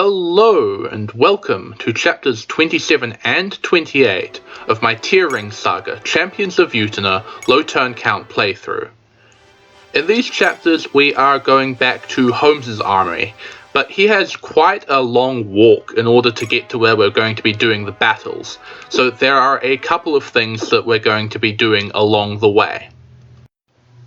Hello and welcome to chapters 27 and 28 of my TearRing Saga Champions of Utena low turn count playthrough. In these chapters we are going back to Holmes's army, but he has quite a long walk in order to get to where we're going to be doing the battles, so there are a couple of things that we're going to be doing along the way.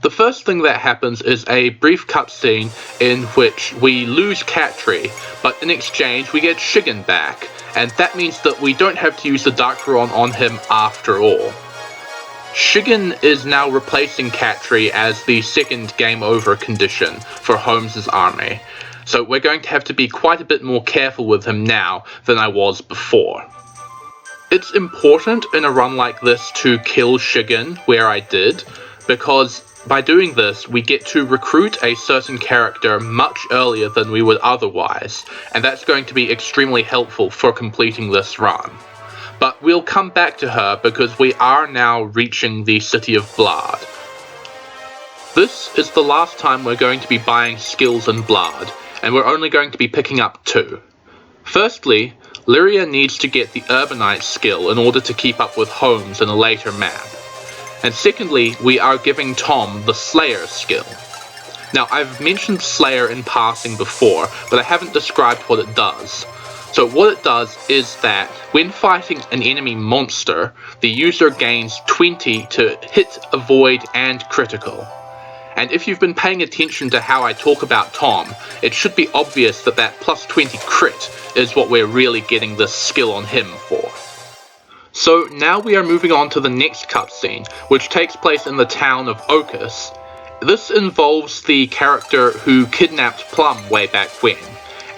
The first thing that happens is a brief cutscene in which we lose Katri, but in exchange we get Shigen back, and that means that we don't have to use the Dark Ruin on him after all. Shigen is now replacing Katri as the second game over condition for Holmes's army, so we're going to have to be quite a bit more careful with him now than I was before. It's important in a run like this to kill Shigen where I did, because by doing this, we get to recruit a certain character much earlier than we would otherwise, and that's going to be extremely helpful for completing this run. But we'll come back to her because we are now reaching the City of Blood. This is the last time we're going to be buying skills in Blood, and we're only going to be picking up 2. Firstly, Lyria needs to get the Urbanite skill in order to keep up with Holmes in a later map. And secondly, we are giving Tom the Slayer skill. Now, I've mentioned Slayer in passing before, but I haven't described what it does. So what it does is that, when fighting an enemy monster, the user gains 20 to hit, avoid, and critical. And if you've been paying attention to how I talk about Tom, it should be obvious that that plus 20 crit is what we're really getting this skill on him for. So now we are moving on to the next cutscene, which takes place in the town of Okus. This involves the character who kidnapped Plum way back when,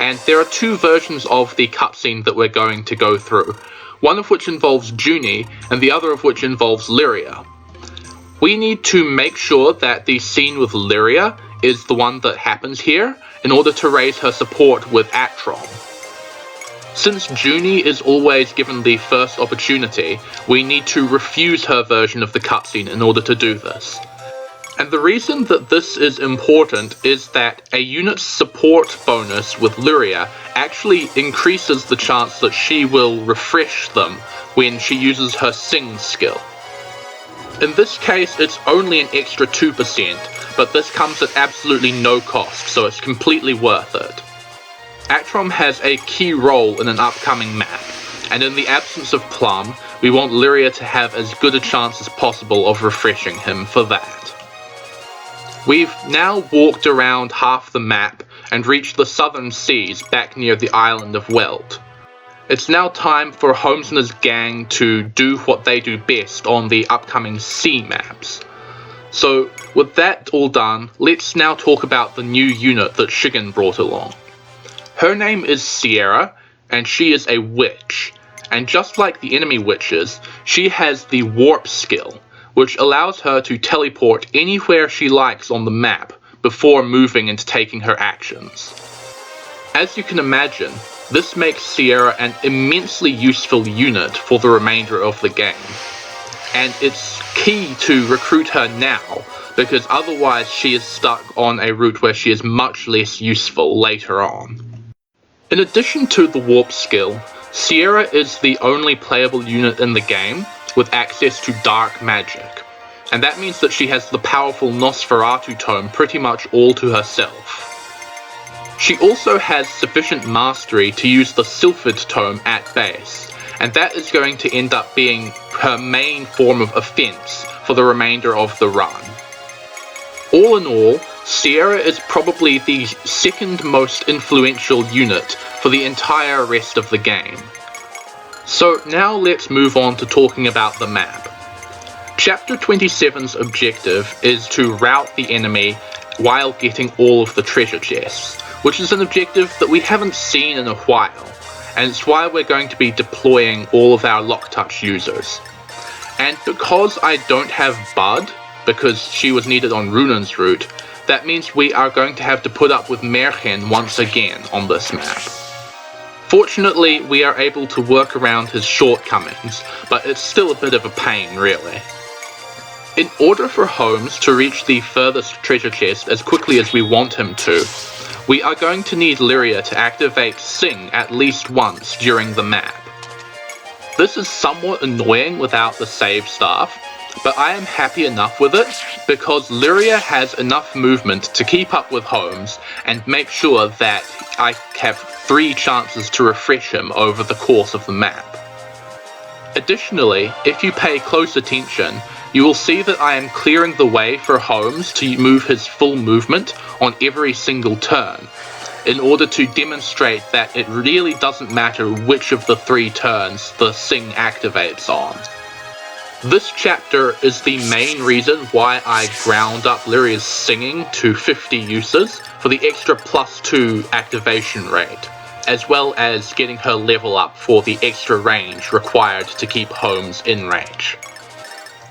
and there are 2 versions of the cutscene that we're going to go through, one of which involves Junie, and the other of which involves Lyria. We need to make sure that the scene with Lyria is the one that happens here, in order to raise her support with Atrom. Since Junie is always given the first opportunity, we need to refuse her version of the cutscene in order to do this. And the reason that this is important is that a unit's support bonus with Lyria actually increases the chance that she will refresh them when she uses her Sing skill. In this case, it's only an extra 2%, but this comes at absolutely no cost, so it's completely worth it. Atrom has a key role in an upcoming map, and in the absence of Plum, we want Lyria to have as good a chance as possible of refreshing him for that. We've now walked around half the map and reached the southern seas back near the island of Welt. It's now time for Holmes and his gang to do what they do best on the upcoming sea maps. So, with that all done, let's now talk about the new unit that Shigen brought along. Her name is Sierra, and she is a witch, and just like the enemy witches, she has the warp skill, which allows her to teleport anywhere she likes on the map before moving and taking her actions. As you can imagine, this makes Sierra an immensely useful unit for the remainder of the game, and it's key to recruit her now, because otherwise she is stuck on a route where she is much less useful later on. In addition to the warp skill, Sierra is the only playable unit in the game with access to dark magic, and that means that she has the powerful Nosferatu tome pretty much all to herself. She also has sufficient mastery to use the Sylphid tome at base, and that is going to end up being her main form of offense for the remainder of the run. All in all, Sierra is probably the second most influential unit for the entire rest of the game. So now let's move on to talking about the map. Chapter 27's objective is to rout the enemy while getting all of the treasure chests, which is an objective that we haven't seen in a while, and it's why we're going to be deploying all of our lock touch users. And because I don't have Bud, because she was needed on Runan's route, that means we are going to have to put up with Merchen once again on this map. Fortunately, we are able to work around his shortcomings, but it's still a bit of a pain, really. In order for Holmes to reach the furthest treasure chest as quickly as we want him to, we are going to need Lyria to activate Sing at least once during the map. This is somewhat annoying without the save staff, but I am happy enough with it because Lyria has enough movement to keep up with Holmes and make sure that I have 3 chances to refresh him over the course of the map. Additionally, if you pay close attention, you will see that I am clearing the way for Holmes to move his full movement on every single turn, in order to demonstrate that it really doesn't matter which of the 3 turns the Sing activates on. This chapter is the main reason why I ground up Lyria's singing to 50 uses for the extra +2 activation rate, as well as getting her level up for the extra range required to keep Holmes in range.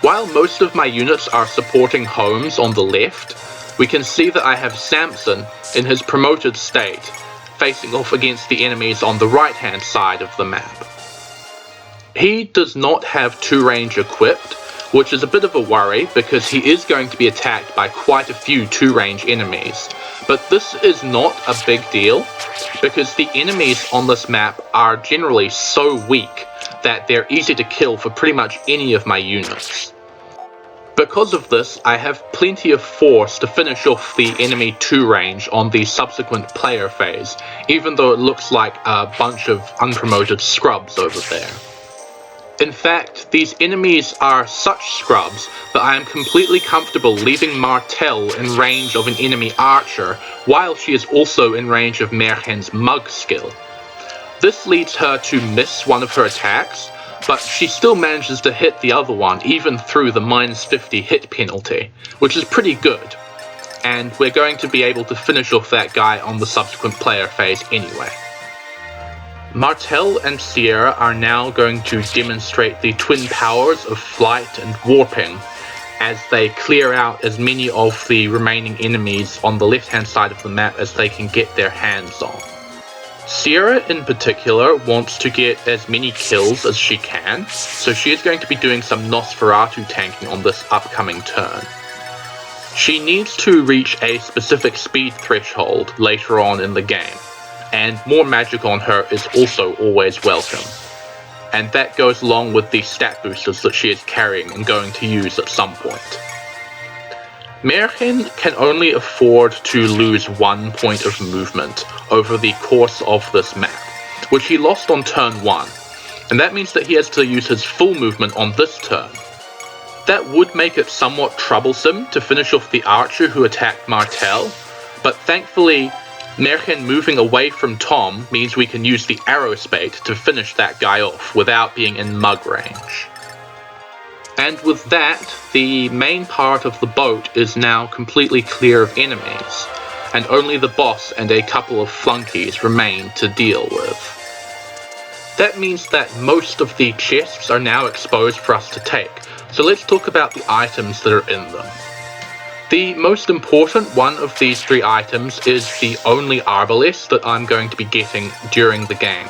While most of my units are supporting Holmes on the left, we can see that I have Samson in his promoted state, facing off against the enemies on the right-hand side of the map. He does not have 2 range equipped, which is a bit of a worry because he is going to be attacked by quite a few 2 range enemies. But this is not a big deal because the enemies on this map are generally so weak that they're easy to kill for pretty much any of my units. Because of this, I have plenty of force to finish off the enemy 2 range on the subsequent player phase, even though it looks like a bunch of unpromoted scrubs over there. In fact, these enemies are such scrubs that I am completely comfortable leaving Martel in range of an enemy archer, while she is also in range of Merchen's mug skill. This leads her to miss one of her attacks, but she still manages to hit the other one even through the -50 hit penalty, which is pretty good. And we're going to be able to finish off that guy on the subsequent player phase anyway. Martel and Sierra are now going to demonstrate the twin powers of flight and warping as they clear out as many of the remaining enemies on the left-hand side of the map as they can get their hands on. Sierra in particular wants to get as many kills as she can, so she is going to be doing some Nosferatu tanking on this upcoming turn. She needs to reach a specific speed threshold later on in the game, and more magic on her is also always welcome. And that goes along with the stat boosters that she is carrying and going to use at some point. Merchen can only afford to lose 1 point of movement over the course of this map, which he lost on turn 1, and that means that he has to use his full movement on this turn. That would make it somewhat troublesome to finish off the archer who attacked Martel, but thankfully Merchen moving away from Tom means we can use the arrow spate to finish that guy off without being in mug range. And with that, the main part of the boat is now completely clear of enemies, and only the boss and a couple of flunkies remain to deal with. That means that most of the chests are now exposed for us to take, so let's talk about the items that are in them. The most important one of these 3 items is the only arbalest that I'm going to be getting during the game.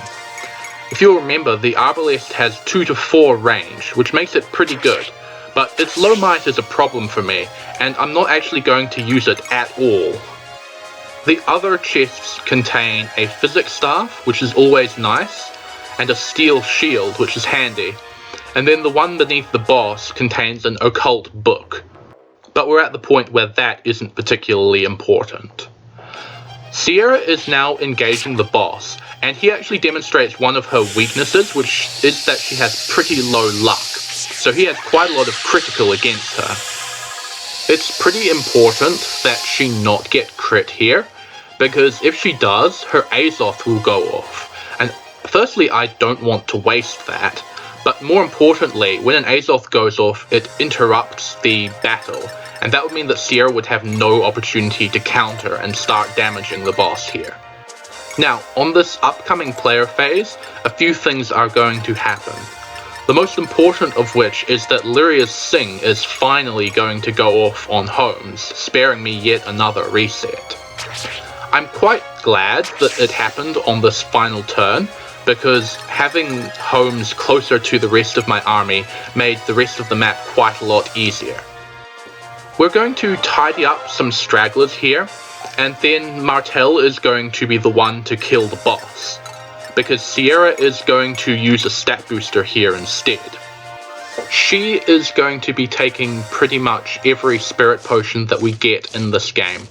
If you'll remember, the arbalest has 2 to 4 range, which makes it pretty good, but its low might is a problem for me, and I'm not actually going to use it at all. The other chests contain a physics staff, which is always nice, and a steel shield, which is handy, and then the one beneath the boss contains an occult book. But we're at the point where that isn't particularly important. Sierra is now engaging the boss, and he actually demonstrates one of her weaknesses, which is that she has pretty low luck, so he has quite a lot of critical against her. It's pretty important that she not get crit here, because if she does, her Azoth will go off, and firstly I don't want to waste that, but more importantly, when an Azoth goes off, it interrupts the battle, and that would mean that Sierra would have no opportunity to counter and start damaging the boss here. Now, on this upcoming player phase, a few things are going to happen. The most important of which is that Lyria's Sing is finally going to go off on Holmes, sparing me yet another reset. I'm quite glad that it happened on this final turn, because having Holmes closer to the rest of my army made the rest of the map quite a lot easier. We're going to tidy up some stragglers here, and then Martel is going to be the one to kill the boss, because Sierra is going to use a stat booster here instead. She is going to be taking pretty much every spirit potion that we get in this game.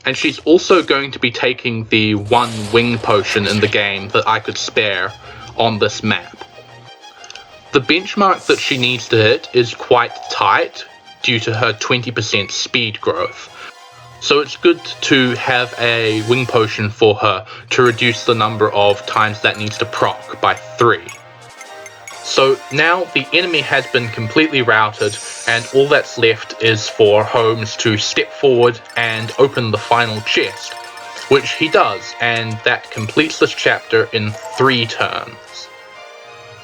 And she's also going to be taking the one wing potion in the game that I could spare on this map. The benchmark that she needs to hit is quite tight due to her 20% speed growth. So it's good to have a wing potion for her to reduce the number of times that needs to proc by 3. So now the enemy has been completely routed, and all that's left is for Holmes to step forward and open the final chest, which he does, and that completes this chapter in 3 turns.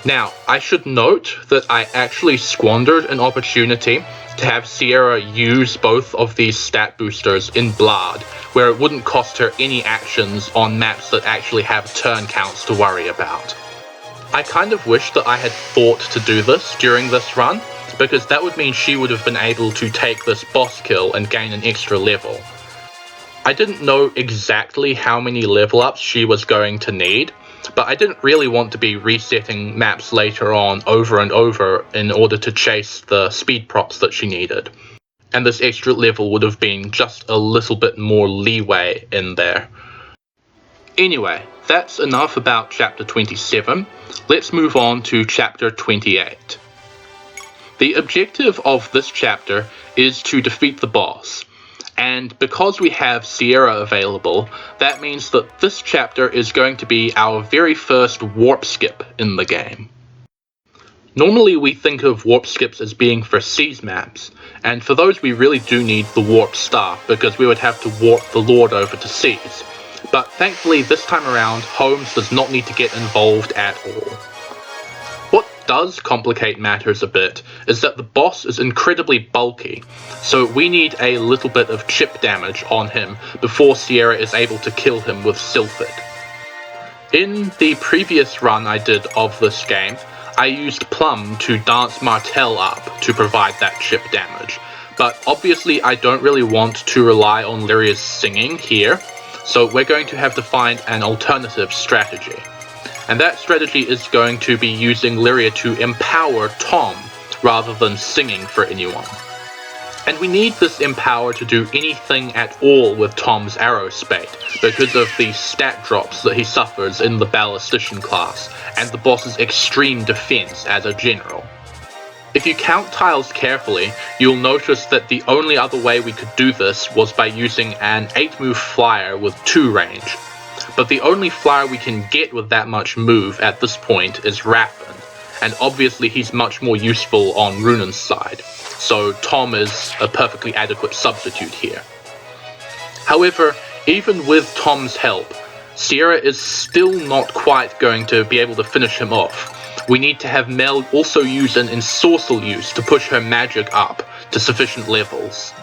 Now, I should note that I actually squandered an opportunity to have Sierra use both of these stat boosters in Blood, where it wouldn't cost her any actions on maps that actually have turn counts to worry about. I kind of wish that I had thought to do this during this run, because that would mean she would have been able to take this boss kill and gain an extra level. I didn't know exactly how many level ups she was going to need, but I didn't really want to be resetting maps later on over and over in order to chase the speed procs that she needed. And this extra level would have been just a little bit more leeway in there. Anyway, that's enough about chapter 27. Let's move on to chapter 28. The objective of this chapter is to defeat the boss, and because we have Sierra available, that means that this chapter is going to be our very first warp skip in the game. Normally we think of warp skips as being for seas maps, and for those we really do need the warp staff because we would have to warp the Lord over to seas. But thankfully this time around, Holmes does not need to get involved at all. What does complicate matters a bit is that the boss is incredibly bulky, so we need a little bit of chip damage on him before Sierra is able to kill him with Sylphid. In the previous run I did of this game, I used Plum to dance Martel up to provide that chip damage, but obviously I don't really want to rely on Lyria's singing here, so we're going to have to find an alternative strategy. And that strategy is going to be using Lyria to empower Tom rather than singing for anyone. And we need this empower to do anything at all with Tom's arrow spate because of the stat drops that he suffers in the ballistician class and the boss's extreme defense as a general. If you count tiles carefully, you'll notice that the only other way we could do this was by using an 8-move flyer with 2 range. But the only flyer we can get with that much move at this point is Rapin, and obviously he's much more useful on Runan's side, so Tom is a perfectly adequate substitute here. However, even with Tom's help, Sierra is still not quite going to be able to finish him off. We need to have Mel also use an ensorcel use to push her magic up to sufficient levels.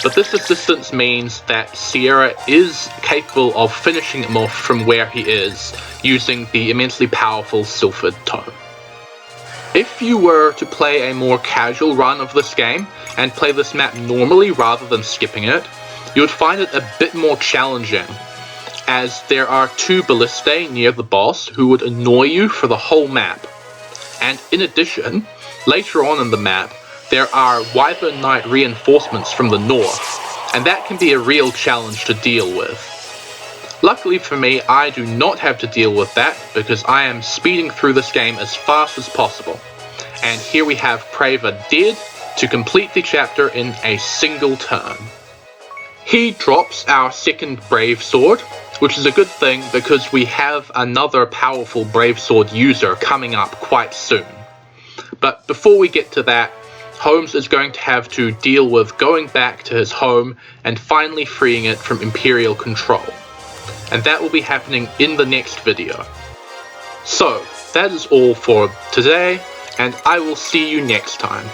But this assistance means that Sierra is capable of finishing him off from where he is, using the immensely powerful Sylphid Tome. If you were to play a more casual run of this game, and play this map normally rather than skipping it, you would find it a bit more challenging, as there are 2 ballistae near the boss who would annoy you for the whole map. And in addition, later on in the map, there are Wyvern Knight reinforcements from the north, and that can be a real challenge to deal with. Luckily for me, I do not have to deal with that because I am speeding through this game as fast as possible. And here we have Prava dead to complete the chapter in a single turn. He drops our second Brave Sword, which is a good thing because we have another powerful Brave Sword user coming up quite soon. But before we get to that, Holmes is going to have to deal with going back to his home and finally freeing it from Imperial control. And that will be happening in the next video. So, that is all for today, and I will see you next time.